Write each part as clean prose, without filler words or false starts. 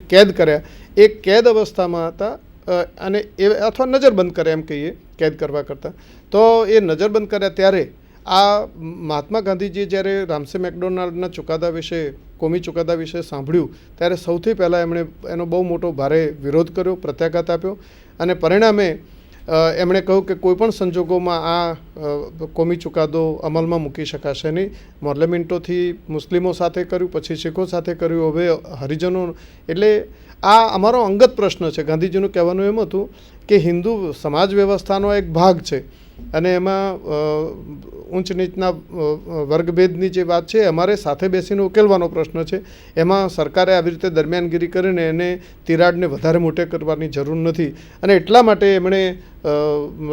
કેદ કર્યા એ કેદ અવસ્થામાં હતા અને એ અથવા નજરબંધ કર્યા એમ કહીએ કેદ કરવા કરતાં. તો એ નજરબંધ કર્યા ત્યારે આ મહાત્મા ગાંધીજીએ જ્યારે રામસે મેકડોનાલ્ડના ચુકાદા વિશે કોમી ચુકાદા વિશે સાંભળ્યું ત્યારે સૌથી પહેલાં એમણે એનો બહુ મોટો ભારે વિરોધ કર્યો, પ્રત્યાઘાત આપ્યો અને પરિણામે એમણે કહ્યું કે કોઈપણ સંજોગોમાં આ કોમી ચુકાદો અમલમાં મૂકી શકાશે નહીં. મોર્લેમિન્ટોથી મુસ્લિમો સાથે કર્યું, પછી શીખો સાથે કર્યું, હવે હરિજનો. એટલે આ અમારો અંગત પ્રશ્ન છે. ગાંધીજીનું કહેવાનું એમ હતું કે હિન્દુ સમાજ વ્યવસ્થાનો એક ભાગ છે અને એમાં ઊંચ નીચના વર્ગભેદની જે વાત છે અમારે સાથે બેસીને ઉકેલવાનો પ્રશ્ન છે. એમાં સરકારે આવી રીતે દરમિયાનગીરી કરીને એને તિરાડને વધારે મોટે કરવાની જરૂર નથી અને એટલા માટે એમણે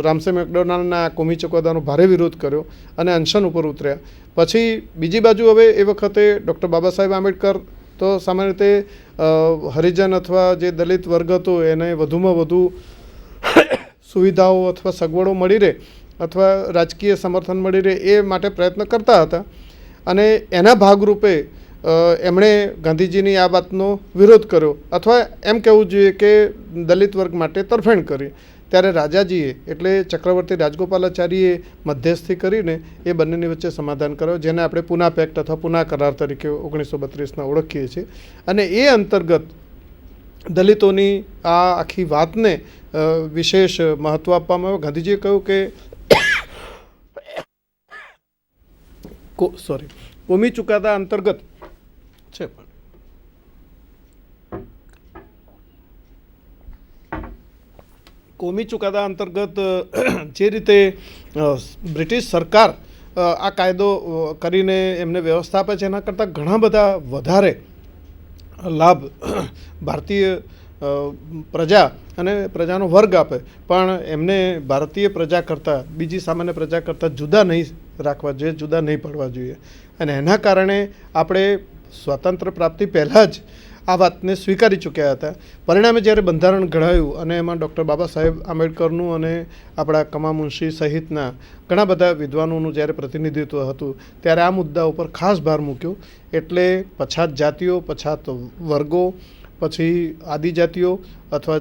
રામસે મેકડોનાલ્ડના કોમી ચુકાદાનો ભારે વિરોધ કર્યો અને અનશન ઉપર ઉતર્યા. પછી બીજી બાજુ હવે એ વખતે ડૉક્ટર બાબા સાહેબ આંબેડકર તો સામાન્ય રીતે હરિજન અથવા જે દલિત વર્ગ હતો એને વધુમાં વધુ સુવિધાઓ અથવા સગવડો મળી રહે અથવા રાજકીય સમર્થન મળી રહે એ માટે પ્રયત્ન કરતા હતા અને એના ભાગરૂપે એમણે ગાંધીજીની આ વાતનો વિરોધ કર્યો અથવા એમ કહેવું જોઈએ કે દલિત વર્ગ માટે તરફેણ કરી. ત્યારે રાજાજીએ એટલે ચક્રવર્તી રાજગોપાલાચારીએ મધ્યસ્થી કરીને એ બંનેની વચ્ચે સમાધાન કર્યો, જેને આપણે પુના પેક્ટ અથવા પુના કરાર તરીકે 1932ના ઓળખીએ છીએ. અને એ અંતર્ગત દલિતોની આ આખી વાતને વિશેષ મહત્ત્વ આપવામાં આવ્યું. ગાંધીજીએ કહ્યું કે કોમી ચુકાદા અંતર્ગત છે કોમી ચુકાદા અંતર્ગત જે રીતે બ્રિટિશ સરકાર આ કાયદો કરીને એમને વ્યવસ્થા આપે છે એના કરતાં ઘણા બધા વધારે લાભ ભારતીય પ્રજા અને પ્રજાનો વર્ગ આપે, પણ એમને ભારતીય પ્રજા કરતાં બીજી સામાન્ય પ્રજા કરતાં જુદા નહીં રાખવા જોઈએ, જુદા નહીં પડવા જોઈએ. અને એના કારણે આપણે સ્વાતંત્ર્ય પ્રાપ્તિ પહેલાં જ આ વાતને સ્વીકારી ચૂક્યા હતા. પરિણામે જ્યારે બંધારણ ઘડાયું અને એમાં ડૉક્ટર બાબા સાહેબ આંબેડકરનું અને આપણા કમા મુનશી સહિતના ઘણા બધા વિદ્વાનોનું જ્યારે પ્રતિનિધિત્વ હતું ત્યારે આ મુદ્દા ઉપર ખાસ ભાર મૂક્યો. એટલે પછાત જાતિઓ, પછાત વર્ગો, પછી આદિજાતિઓ અથવા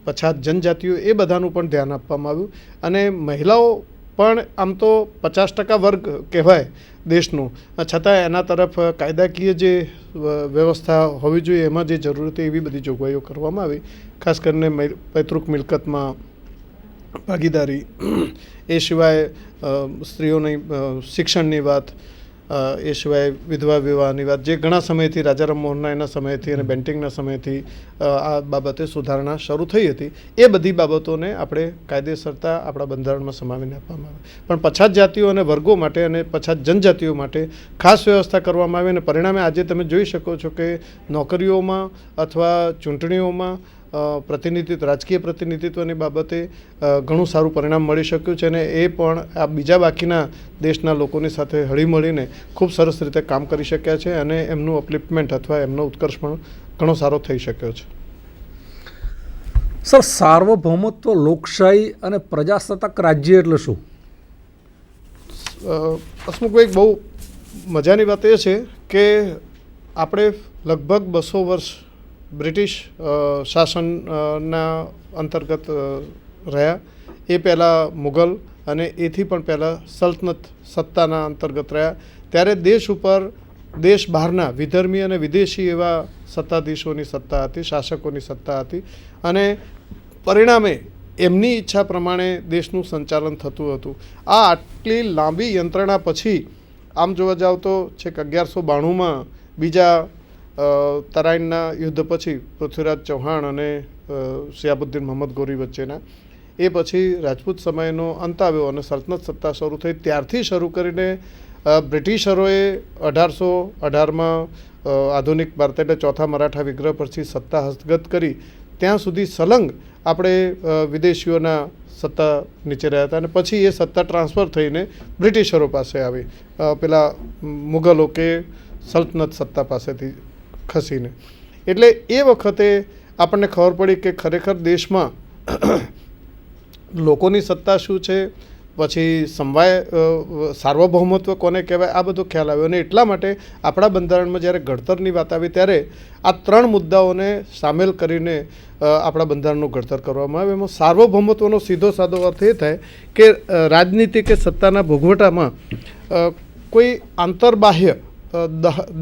પછાત જનજાતિઓ એ બધાનું પણ ધ્યાન આપવામાં આવ્યું. અને મહિલાઓ પણ આમ તો 50% વર્ગ કહેવાય દેશનું, છતાં એના તરફ કાયદાકીય જે વ્યવસ્થા હોવી જોઈએ એમાં જે જરૂર હતી એવી બધી જોગવાઈઓ કરવામાં આવી. ખાસ કરીને પૈતૃક મિલકતમાં ભાગીદારી, એ સિવાય સ્ત્રીઓની શિક્ષણની વાત, એ સિવાય વિધવા વિવાહની વાત, જે ઘણા સમયથી રાજા રામમોહનના એના સમયથી અને બેન્ટિંગના સમયથી આ બાબતે સુધારણા શરૂ થઈ હતી. એ બધી બાબતોને આપણે કાયદેસરતા આપણા બંધારણમાં સમાવીને આપવામાં આવે. પણ પછાત જાતિઓ અને વર્ગો માટે અને પછાત જનજાતિઓ માટે ખાસ વ્યવસ્થા કરવામાં આવી અને પરિણામે આજે તમે જોઈ શકો છો કે નોકરીઓમાં અથવા ચૂંટણીઓમાં પ્રતિનિધિત્વ, રાજકીય પ્રતિનિધિત્વની બાબતે ઘણું સારું પરિણામ મળી શક્યું છે અને એ પણ આ બીજા બાકીના દેશના લોકોની સાથે હળીમળીને ખૂબ સરસ રીતે કામ કરી શક્યા છે અને એમનું અપલિફ્ટમેન્ટ અથવા એમનો ઉત્કર્ષ પણ ઘણો સારો થઈ શક્યો છે. સર, સાર્વભૌમત્વ, લોકશાહી અને પ્રજાસત્તાક રાજ્ય એટલે શું? હસમુખભાઈ, બહુ મજાની વાત એ છે કે આપણે લગભગ 200 વર્ષ બ્રિટિશ શાસનના અંતર્ગત રહ્યા. એ પહેલાં મુગલ અને એથી પણ પહેલાં સલ્તનત સત્તાના અંતર્ગત રહ્યા. ત્યારે દેશ ઉપર દેશ બહારના વિધર્મી અને વિદેશી એવા સત્તાધીશોની સત્તા હતી, શાસકોની સત્તા હતી અને પરિણામે એમની ઈચ્છા પ્રમાણે દેશનું સંચાલન થતું હતું. આ આટલી લાંબી યંત્રણા પછી આમ જોવા જાવ તો છેક 1192માં બીજા તરાઈનના યુદ્ધ પછી પૃથ્વીરાજ ચૌહાણ અને શિહાબુદ્દીન મોહમ્મદ ગોરી વચ્ચેના, એ પછી રાજપૂત સમયનો અંત આવ્યો અને સલ્તનત સત્તા શરૂ થઈ. ત્યારથી શરૂ કરીને બ્રિટિશરોએ 1818માં આધુનિક ભારત એટલે ચોથા મરાઠા વિગ્રહ પછી સત્તા હસ્તગત કરી ત્યાં સુધી સલંગ આપણે વિદેશીઓના સત્તા નીચે રહ્યા હતા અને પછી એ સત્તા ટ્રાન્સફર થઈને બ્રિટિશરો પાસે આવી, પેલા મુગલો કે સલ્તનત સત્તા પાસેથી ખસીને. એટલે એ વખતે આપણને ખબર પડી કે ખરેખર દેશમાં લોકોની સત્તા શું છે, પછી સમવાય સાર્વભૌમત્વ કોને કહેવાય, આ બધો ખ્યાલ આવ્યો. અને એટલા માટે આપણા બંધારણમાં જ્યારે ઘડતરની વાત આવી ત્યારે આ 3 મુદ્દાઓને સામેલ કરીને આપણા બંધારણનું ઘડતર કરવામાં આવે. એમાં સાર્વભૌમત્વનો સીધો સાદો અર્થ એ થાય કે રાજનીતિ કે સત્તાના ભોગવટામાં કોઈ આંતરબાહ્ય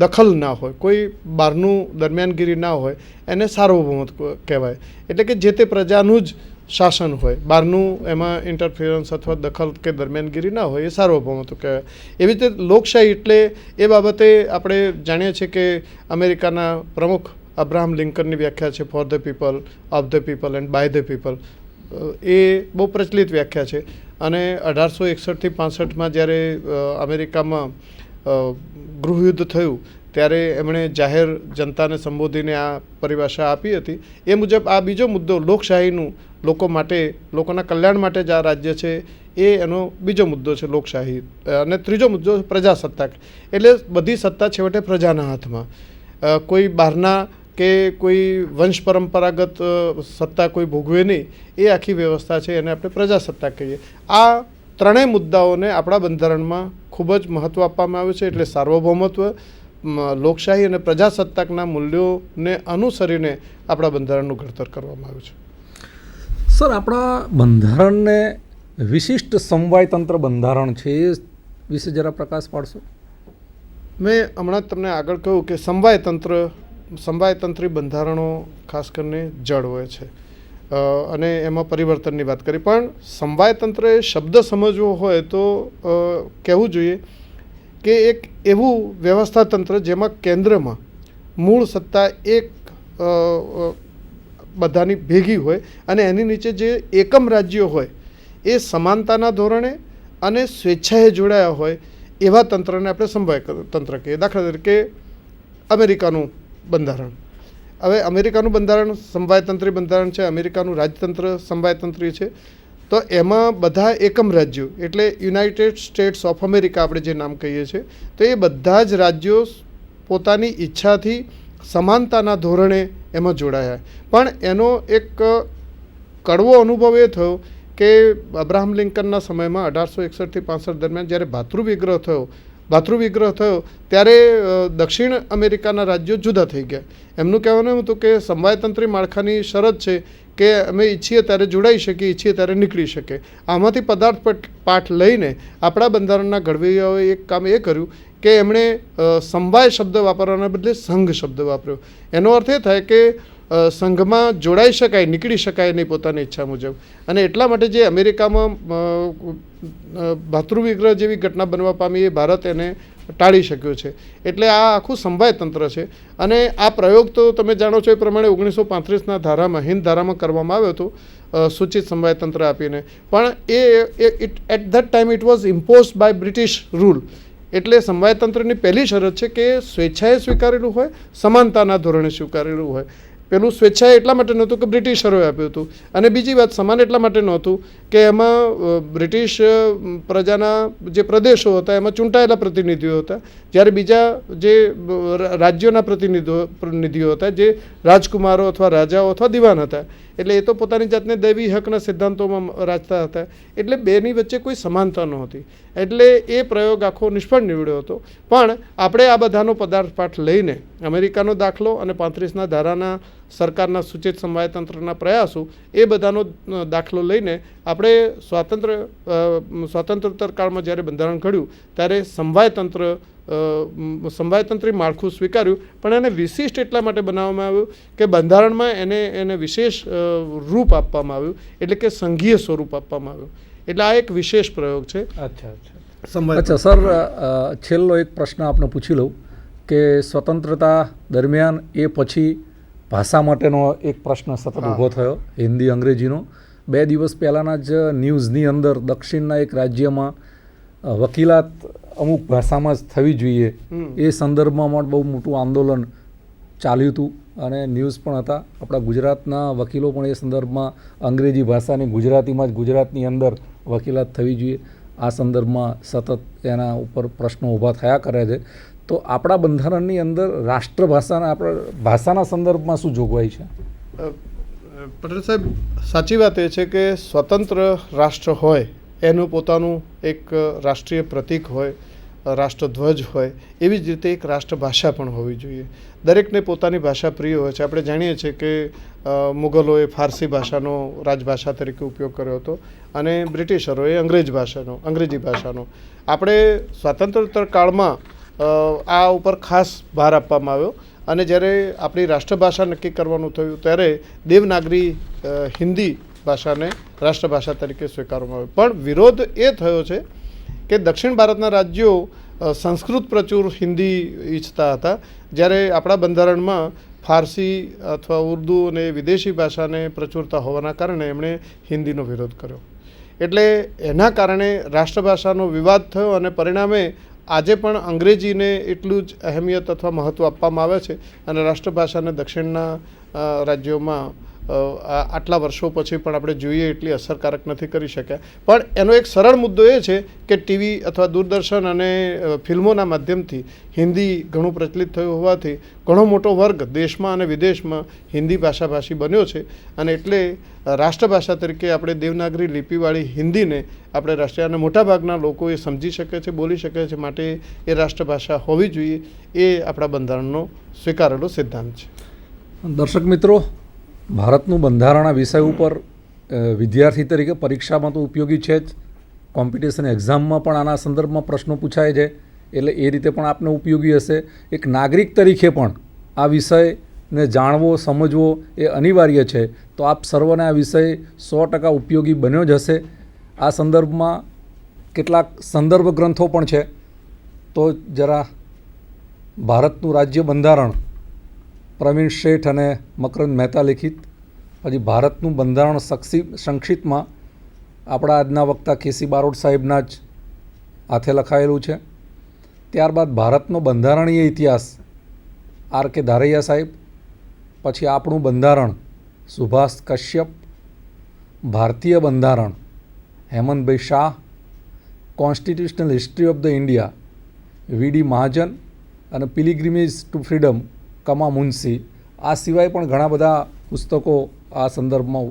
દખલ ના હોય, કોઈ બહારનું દરમિયાનગીરી ના હોય, એને સાર્વભૌમત્વ કહેવાય. એટલે કે જે તે પ્રજાનું જ શાસન હોય, બહારનું એમાં ઇન્ટરફિયરન્સ અથવા દખલ કે દરમિયાનગીરી ના હોય, એ સાર્વભૌમત્વ કહેવાય. એવી રીતે લોકશાહી એટલે એ બાબતે આપણે જાણીએ છીએ કે અમેરિકાના પ્રમુખ અબ્રાહમ લિંકનની વ્યાખ્યા છે for the people, of the people and by the people. એ બહુ પ્રચલિત વ્યાખ્યા છે. અને 1861થી 65માં જ્યારે અમેરિકામાં ગૃહયુદ્ધ થયું ત્યારે એમણે જાહેર જનતાને સંબોધીને આ પરિભાષા આપી હતી. એ મુજબ આ બીજો મુદ્દો લોકશાહીનું, લોકો માટે, લોકોના કલ્યાણ માટે જ આ રાજ્ય છે, એ એનો બીજો મુદ્દો છે લોકશાહી. અને ત્રીજો મુદ્દો પ્રજાસત્તાક, એટલે બધી સત્તા છેવટે પ્રજાના હાથમાં. કોઈ બહારના કે કોઈ વંશ પરંપરાગત સત્તા કોઈ ભોગવે નહીં, એ આખી વ્યવસ્થા છે, એને આપણે પ્રજાસત્તાક કહીએ. આ 3 મુદ્દાઓને આપણા બંધારણમાં ખૂબ જ મહત્ત્વ આપવામાં આવ્યું છે. એટલે સાર્વભૌમત્વ, લોકશાહી અને પ્રજાસત્તાકના મૂલ્યોને અનુસરીને આપણા બંધારણનું ઘડતર કરવામાં આવ્યું છે. સર, આપણા બંધારણને વિશિષ્ટ સમવાયતંત્ર બંધારણ છે, એ વિશે જરા પ્રકાશ પાડશો? મેં હમણાં જ તમને આગળ કહ્યું કે સમવાયતંત્રી બંધારણો ખાસ કરીને જડ હોય છે અને એમાં પરિવર્તનની વાત કરી. પણ સમવાયતંત્ર એ શબ્દ સમજવો હોય તો કહેવું જોઈએ કે એક એવું વ્યવસ્થાતંત્ર જેમાં કેન્દ્રમાં મૂળ સત્તા એક બધાની ભેગી હોય અને એની નીચે જે એકમ રાજ્યો હોય એ સમાનતાના ધોરણે અને સ્વેચ્છાએ જોડાયા હોય એવા તંત્રને આપણે સમવાયતંત્ર કહીએ. દાખલા તરીકે અમેરિકાનું બંધારણ. હવે અમેરિકાનું બંધારણ સમવાયતંત્રી બંધારણ છે, અમેરિકાનું રાજતંત્ર સમવાયતંત્રી છે. તો એમાં બધા એકમ રાજ્યો એટલે યુનાઇટેડ સ્ટેટ્સ ઓફ અમેરિકા આપણે જે નામ કહીએ છીએ, તો એ બધા જ રાજ્યો પોતાની ઈચ્છાથી સમાનતાના ધોરણે એમાં જોડાયા. પણ એનો એક કડવો અનુભવ એ થયો કે અબ્રાહમ લિંકનના સમયમાં 1861થી 65 દરમિયાન જ્યારે ભાતૃવિગ્રહ થયો ત્યારે દક્ષિણ અમેરિકાના રાજ્યો જુદા થઈ ગયા. એમનું કહેવાનું એમ હતું કે સમવાયતંત્રી માળખાની શરત છે કે અમે ઈચ્છીએ ત્યારે જોડાઈ શકીએ, ઈચ્છીએ ત્યારે નીકળી શકીએ. આમાંથી પાઠ લઈને આપણા બંધારણના ઘડવૈયાઓએ એક કામ એ કર્યું કે એમણે સમવાય શબ્દ વાપરવાના બદલે સંઘ શબ્દ વાપર્યો. એનો અર્થ એ થાય કે સંઘમાં જોડાઈ શકાય, નીકળી શકાય નહીં પોતાની ઈચ્છા મુજબ. અને એટલા માટે જે અમેરિકામાં ભાતૃવિગ્રહ જેવી ઘટના બનવા પામી એ ભારત એને ટાળી શક્યું છે. એટલે આ આખું સમવાયતંત્ર છે. અને આ પ્રયોગ તો તમે જાણો છો એ પ્રમાણે 1935ના ધારામાં, હિન્દ ધારામાં કરવામાં આવ્યો હતો સૂચિત સમવાયતંત્ર આપીને. પણ at that time it was imposed by British rule. એટલે સમવાયતંત્રની પહેલી શરત છે કે સ્વેચ્છાએ સ્વીકારેલું હોય, સમાનતાના ધોરણે સ્વીકારેલું હોય. પેલું સ્વેચ્છાએ એટલા માટે નહોતું કે બ્રિટિશરોએ આપ્યું હતું. અને બીજી વાત સમાન એટલા માટે નહોતું કે એમાં બ્રિટિશ પ્રજાના જે પ્રદેશો હતા એમાં ચૂંટાયેલા પ્રતિનિધિઓ હતા, જ્યારે બીજા જે રાજ્યોના પ્રતિનિધિઓ હતા જે રાજકુમારો અથવા રાજાઓ અથવા દિવાન હતા. એટલે એ તો પોતાની જાતને દૈવી હકના સિદ્ધાંતોમાં રાજતા હતા. એટલે બેની વચ્ચે કોઈ સમાનતા નહોતી. એટલે એ પ્રયોગ આખો નિષ્ફળ નીવડ્યો હતો. પણ આપણે આ બધાનો પાઠ લઈને અમેરિકાનો દાખલો અને 35ના ધારાના સરકારના સૂચિત સમવાયતંત્રના પ્રયાસો, એ બધાનો દાખલો લઈને આપણે સ્વાતંત્ર્યોત્તર કાળમાં જ્યારે બંધારણ ઘડ્યું ત્યારે સમવાયતંત્રી માળખું સ્વીકાર્યું. પણ એને વિશિષ્ટ એટલા માટે બનાવવામાં આવ્યું કે બંધારણમાં એને વિશેષ રૂપ આપવામાં આવ્યું, એટલે કે સંઘીય સ્વરૂપ આપવામાં આવ્યું. એટલે આ એક વિશેષ પ્રયોગ છે. અચ્છા સર, છેલ્લો એક પ્રશ્ન આપને પૂછી લઉં કે સ્વતંત્રતા દરમિયાન એ પછી ભાષા માટેનો એક પ્રશ્ન સતત ઊભો થયો, હિન્દી અંગ્રેજીનો. 2 દિવસ પહેલાંના જ ન્યૂઝની અંદર દક્ષિણના એક રાજ્યમાં વકીલાત અમુક ભાષામાં જ થવી જોઈએ એ સંદર્ભમાં બહુ મોટું આંદોલન ચાલ્યું હતું અને ન્યૂઝ પણ હતા. આપણા ગુજરાતના વકીલો પણ એ સંદર્ભમાં અંગ્રેજી ભાષાની ગુજરાતની અંદર વકીલાત થવી જોઈએ આ સંદર્ભમાં સતત એના ઉપર પ્રશ્નો ઊભા થયા કરે છે. તો આપણા બંધારણની અંદર રાષ્ટ્રભાષાના આપણા ભાષાના સંદર્ભમાં શું જોગવાઈ છે? પટેલ સાહેબ, સાચી વાત એ છે કે સ્વતંત્ર રાષ્ટ્ર હોય એનું પોતાનું એક રાષ્ટ્રીય પ્રતીક હોય, રાષ્ટ્રધ્વજ હોય, એવી જ રીતે એક રાષ્ટ્રભાષા પણ હોવી જોઈએ. દરેકને પોતાની ભાષા પ્રિય હોય છે. આપણે જાણીએ છીએ કે મુગલોએ ફારસી ભાષાનો રાજભાષા તરીકે ઉપયોગ કર્યો હતો અને બ્રિટિશરોએ અંગ્રેજી ભાષાનો. આપણે સ્વાતંત્ર્યોત્તર કાળમાં આ ઉપર ખાસ ભાર આપવામાં આવ્યો અને જ્યારે આપણી રાષ્ટ્રભાષા નક્કી કરવાનું થયું ત્યારે દેવનાગરી હિન્દી ભાષાને રાષ્ટ્રભાષા તરીકે સ્વીકારવામાં આવ્યું. પણ વિરોધ એ થયો છે કે દક્ષિણ ભારતના રાજ્યો સંસ્કૃત પ્રચુર હિન્દી ઈચ્છતા હતા, જ્યારે આપણા બંધારણમાં ફારસી અથવા ઉર્દૂ અને વિદેશી ભાષાને પ્રચુરતા હોવાના કારણે એમણે હિન્દીનો વિરોધ કર્યો. એટલે એના કારણે રાષ્ટ્રભાષાનો વિવાદ થયો અને પરિણામે આજે પણ અંગ્રેજીને એટલું જ અહેમિયત અથવા મહત્ત્વ આપવામાં આવે છે અને રાષ્ટ્રભાષાને દક્ષિણના રાજ્યોમાં આટલા વર્ષો પછી પણ આપણે જોઈએ એટલી અસરકારક નથી કરી શક્યા. પણ એનો એક સરળ મુદ્દો એ છે કે ટીવી અથવા દૂરદર્શન અને ફિલ્મોના માધ્યમથી હિન્દી ઘણું પ્રચલિત થયું હોવાથી ઘણો મોટો વર્ગ દેશમાં અને વિદેશમાં હિન્દી ભાષાભાષી બન્યો છે અને એટલે રાષ્ટ્રભાષા તરીકે આપણે દેવનાગરી લિપિવાળી હિન્દીને આપણે રાષ્ટ્રીય અને મોટાભાગના લોકો એ સમજી શકે છે, બોલી શકે છે, માટે એ રાષ્ટ્રભાષા હોવી જોઈએ. એ આપણા બંધારણનો સ્વીકારેલો સિદ્ધાંત છે. દર્શક મિત્રો, ભારતનું બંધારણ આ વિષય ઉપર વિદ્યાર્થી તરીકે પરીક્ષામાં તો ઉપયોગી છે જ, કોમ્પિટિશન એક્ઝામમાં પણ આના સંદર્ભમાં પ્રશ્નો પૂછાય છે, એટલે એ રીતે પણ આપને ઉપયોગી હશે. એક નાગરિક તરીકે પણ આ વિષયને જાણવો, સમજવો એ અનિવાર્ય છે. તો આપ સર્વને આ વિષય 100% ઉપયોગી બન્યો જ હશે. આ સંદર્ભમાં કેટલાક સંદર્ભ ગ્રંથો પણ છે. તો જરા ભારતનું રાજ્ય બંધારણ પ્રવીણ શેઠ અને મકરંદ મહેતા લિખિત, પછી ભારતનું બંધારણ સંક્ષિપ્તમાં આપણા આજના વક્તા કેસી બારોટ સાહેબના જ હાથે લખાયેલું છે. ત્યારબાદ ભારતનો બંધારણીય ઇતિહાસ આર કે ધારૈયા સાહેબ, પછી આપણું બંધારણ સુભાષ કશ્યપ, ભારતીય બંધારણ Hemantbhai Shah, constitutional history of the India V D. Mahajan અને પિલિગ્રીમેજ ટુ ફ્રીડમ કમા મુનશી. આ સિવાય પણ ઘણા બધા પુસ્તકો આ સંદર્ભમાં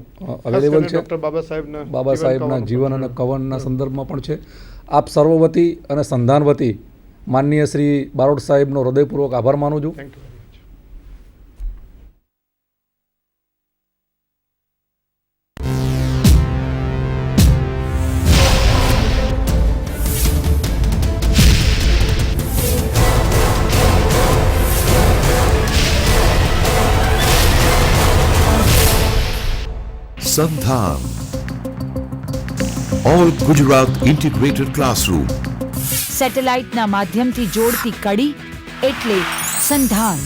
અવેલેબલ છે. બાબા સાહેબના જીવન અને કવનના સંદર્ભમાં પણ છે. આપ સર્વ વતી અને સંધાન વતી માનનીય શ્રી બારોટ સાહેબનો હૃદયપૂર્વક આભાર માનું છું. Sandhan, All Gujarat Integrated Classroom. સેટેલાઇટના માધ્યમથી જોડતી કડી એટલે સંધાન.